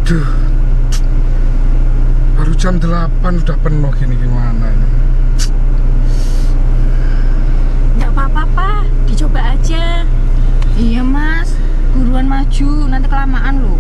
Aduh, baru jam 8 udah penuh gini, gimana ini? Nggak apa-apa, Pak. Dicoba aja. Iya mas, buruan maju, nanti kelamaan loh.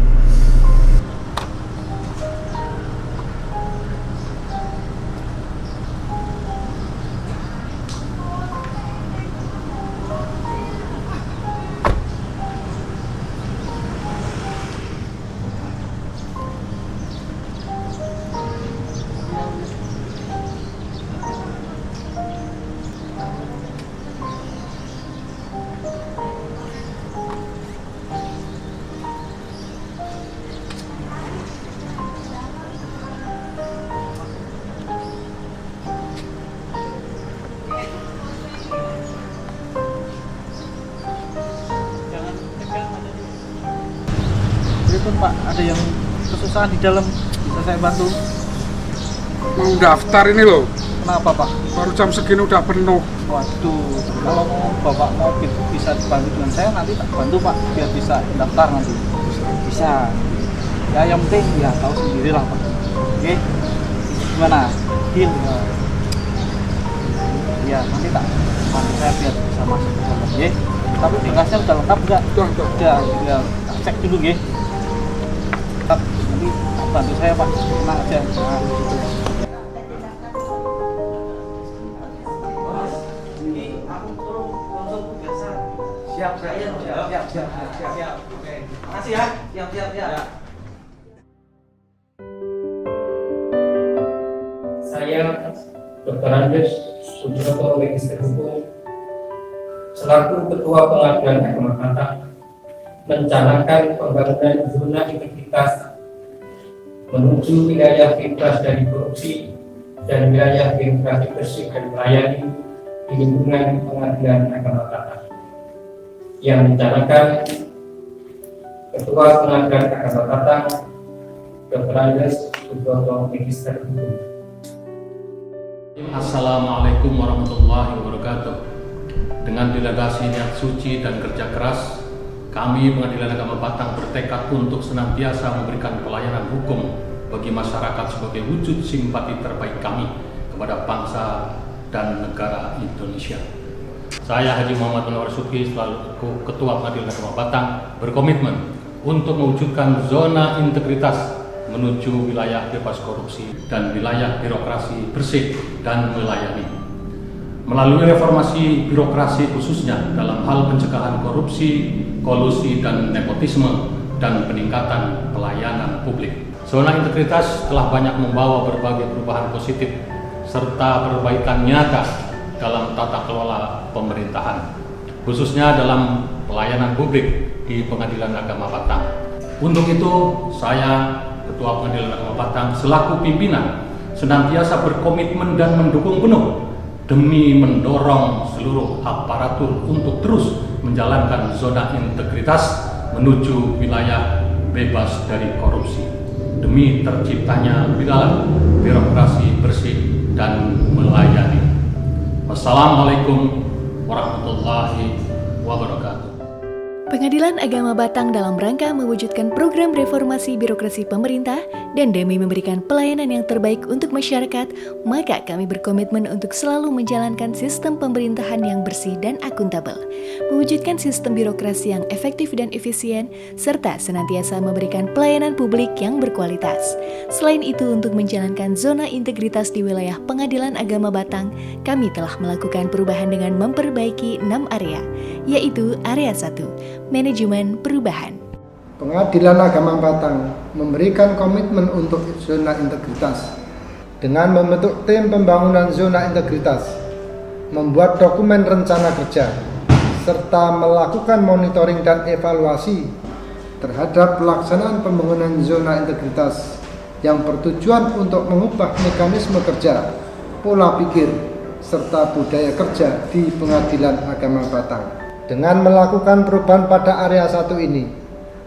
Pak, ada yang kesusahan di dalam, bisa saya bantu? Mau daftar ini loh, Kenapa Pak? baru jam segini udah penuh. Waduh, kalau Bapak mau bisa dibantu dengan saya, nanti tak bantu Pak, biar bisa daftar nanti. Bisa. Ya yang penting ya tahu sendiri lah Pak. Oke? Gimana? Deal? Ya nanti tak bantu saya biar bisa masuk ke dalam. Oke? Tapi berkasnya udah lengkap nggak? Udah. Udah, tinggal cek dulu ya. Nanti bantu saya Pak, tenang aja. Nah, siap saya siap. Oke. Makasih ya. Siap. Saya Dr. Andes Sujoto Magister Hukum selaku Ketua Pengadilan Agama Batak mencanangkan pembangunan zona integritas menuju wilayah bebas dari korupsi dan wilayah demokrasi bersih dan melayani di lingkungan Pengadilan Agama Batak. Yang mencanangkan Ketua Pengadilan Agama Batak Dr. Andes Sujoto Magister Hukum. Assalamualaikum warahmatullahi wabarakatuh. Dengan delegasi niat suci dan kerja keras, kami Pengadilan Agama Batak bertekad untuk senantiasa memberikan pelayanan hukum bagi masyarakat sebagai wujud simpati terbaik kami kepada bangsa dan negara Indonesia. Saya Haji Muhammad Munawar Suki selaku Ketua Pengadilan Agama Batak berkomitmen untuk mewujudkan zona integritas menuju wilayah bebas korupsi dan wilayah birokrasi bersih dan melayani. Melalui reformasi birokrasi khususnya dalam hal pencegahan korupsi, kolusi dan nepotisme dan peningkatan pelayanan publik. Zona integritas telah banyak membawa berbagai perubahan positif serta perbaikan nyata dalam tata kelola pemerintahan, khususnya dalam pelayanan publik di Pengadilan Agama Batak. Untuk itu, saya Ketua Pengadilan Agama Batak selaku pimpinan senantiasa berkomitmen dan mendukung penuh demi mendorong seluruh aparatur untuk terus menjalankan zona integritas menuju wilayah bebas dari korupsi demi terciptanya wilayah birokrasi bersih dan melayani. Wassalamualaikum warahmatullahi wabarakatuh. Pengadilan Agama Batak dalam rangka mewujudkan program reformasi birokrasi pemerintah dan demi memberikan pelayanan yang terbaik untuk masyarakat, maka kami berkomitmen untuk selalu menjalankan sistem pemerintahan yang bersih dan akuntabel, mewujudkan sistem birokrasi yang efektif dan efisien, serta senantiasa memberikan pelayanan publik yang berkualitas. Selain itu, untuk menjalankan zona integritas di wilayah Pengadilan Agama Batak, kami telah melakukan perubahan dengan memperbaiki 6 area, yaitu Area 1, Manajemen Perubahan. Pengadilan Agama Batak memberikan komitmen untuk zona integritas dengan membentuk tim pembangunan zona integritas, membuat dokumen rencana kerja, serta melakukan monitoring dan evaluasi terhadap pelaksanaan pembangunan zona integritas yang bertujuan untuk mengubah mekanisme kerja, pola pikir, serta budaya kerja di Pengadilan Agama Batak. Dengan melakukan perubahan pada area 1 ini,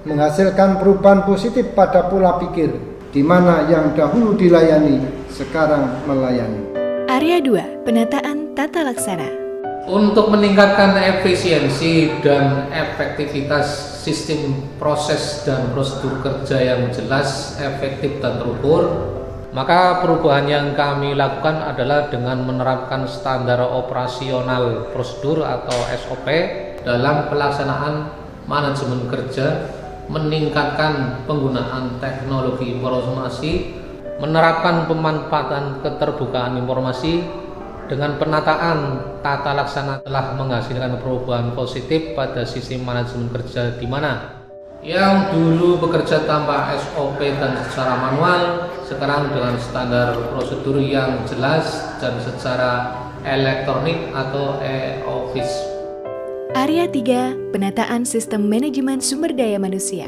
menghasilkan perubahan positif pada pola pikir, di mana yang dahulu dilayani, sekarang melayani. Area 2, Penataan Tata Laksana. Untuk meningkatkan efisiensi dan efektivitas sistem proses dan prosedur kerja yang jelas, efektif dan terukur, maka perubahan yang kami lakukan adalah dengan menerapkan standar operasional prosedur atau SOP dalam pelaksanaan manajemen kerja, meningkatkan penggunaan teknologi informasi, menerapkan pemanfaatan keterbukaan informasi. Dengan penataan tata laksana telah menghasilkan perubahan positif pada sistem manajemen kerja, di mana yang dulu bekerja tanpa SOP dan secara manual, sekarang dengan standar prosedur yang jelas dan secara elektronik atau e-office. Area 3, penataan sistem manajemen sumber daya manusia.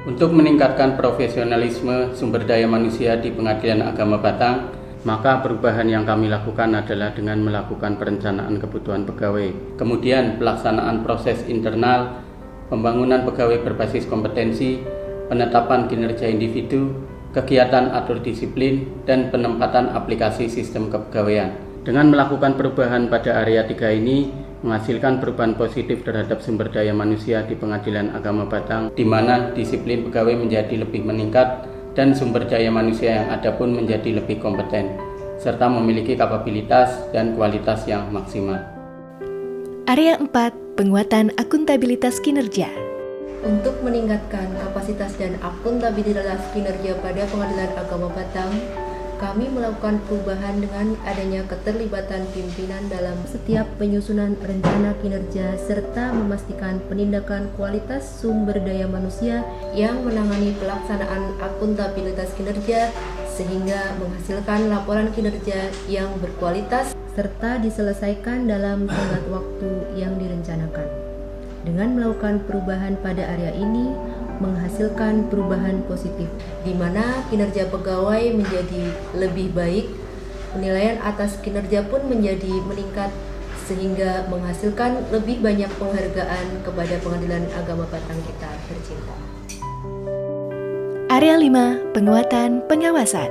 Untuk meningkatkan profesionalisme sumber daya manusia di Pengadilan Agama Batang, maka perubahan yang kami lakukan adalah dengan melakukan perencanaan kebutuhan pegawai, kemudian pelaksanaan proses internal, pembangunan pegawai berbasis kompetensi, penetapan kinerja individu, kegiatan atur disiplin, dan penempatan aplikasi sistem kepegawaian. Dengan melakukan perubahan pada area 3 ini, menghasilkan perubahan positif terhadap sumber daya manusia di Pengadilan Agama Batang, di mana disiplin pegawai menjadi lebih meningkat dan sumber daya manusia yang ada pun menjadi lebih kompeten, serta memiliki kapabilitas dan kualitas yang maksimal. Area 4, penguatan akuntabilitas kinerja. Untuk meningkatkan kapasitas dan akuntabilitas kinerja pada Pengadilan Agama Batang, kami melakukan perubahan dengan adanya keterlibatan pimpinan dalam setiap penyusunan rencana kinerja serta memastikan penindakan kualitas sumber daya manusia yang menangani pelaksanaan akuntabilitas kinerja sehingga menghasilkan laporan kinerja yang berkualitas serta diselesaikan dalam tenggat waktu yang direncanakan. Dengan melakukan perubahan pada area ini, menghasilkan perubahan positif, di mana kinerja pegawai menjadi lebih baik, penilaian atas kinerja pun menjadi meningkat, sehingga menghasilkan lebih banyak penghargaan kepada Pengadilan Agama Batang kita tercinta. Area 5, penguatan pengawasan.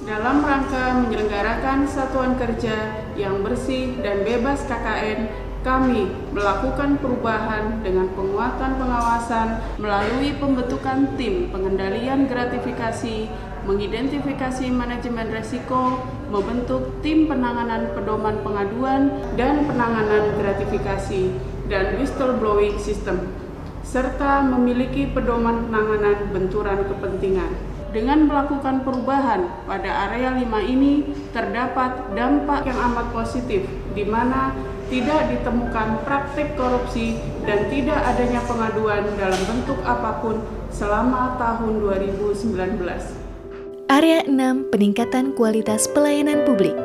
Dalam rangka menyelenggarakan satuan kerja yang bersih dan bebas KKN, kami melakukan perubahan dengan penguatan pengawasan melalui pembentukan tim pengendalian gratifikasi, mengidentifikasi manajemen resiko, membentuk tim penanganan pedoman pengaduan dan penanganan gratifikasi, dan whistleblowing system, serta memiliki pedoman penanganan benturan kepentingan. Dengan melakukan perubahan pada area 5 ini, terdapat dampak yang amat positif, di mana tidak ditemukan praktik korupsi dan tidak adanya pengaduan dalam bentuk apapun selama tahun 2019. Area 6, peningkatan kualitas pelayanan publik.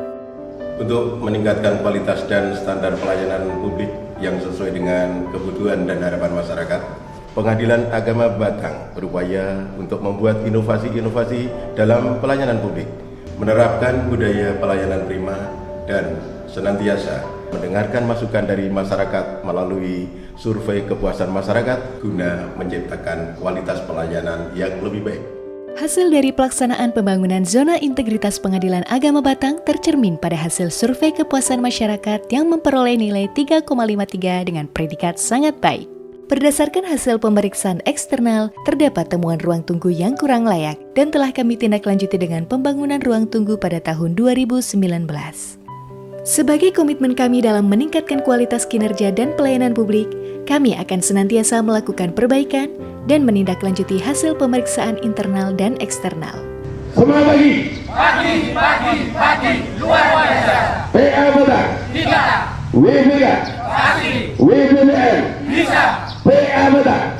Untuk meningkatkan kualitas dan standar pelayanan publik yang sesuai dengan kebutuhan dan harapan masyarakat, Pengadilan Agama Batang berupaya untuk membuat inovasi-inovasi dalam pelayanan publik, menerapkan budaya pelayanan prima, dan senantiasa mendengarkan masukan dari masyarakat melalui survei kepuasan masyarakat guna menciptakan kualitas pelayanan yang lebih baik. Hasil dari pelaksanaan pembangunan zona integritas Pengadilan Agama Batang tercermin pada hasil survei kepuasan masyarakat yang memperoleh nilai 3,53 dengan predikat sangat baik. Berdasarkan hasil pemeriksaan eksternal, terdapat temuan ruang tunggu yang kurang layak dan telah kami tindak lanjuti dengan pembangunan ruang tunggu pada tahun 2019. Sebagai komitmen kami dalam meningkatkan kualitas kinerja dan pelayanan publik, kami akan senantiasa melakukan perbaikan dan menindaklanjuti hasil pemeriksaan internal dan eksternal. Semangat pagi! Luar biasa! PA Batang! Bisa! WBK! Pasti! WBBM! Bisa! PA Batang!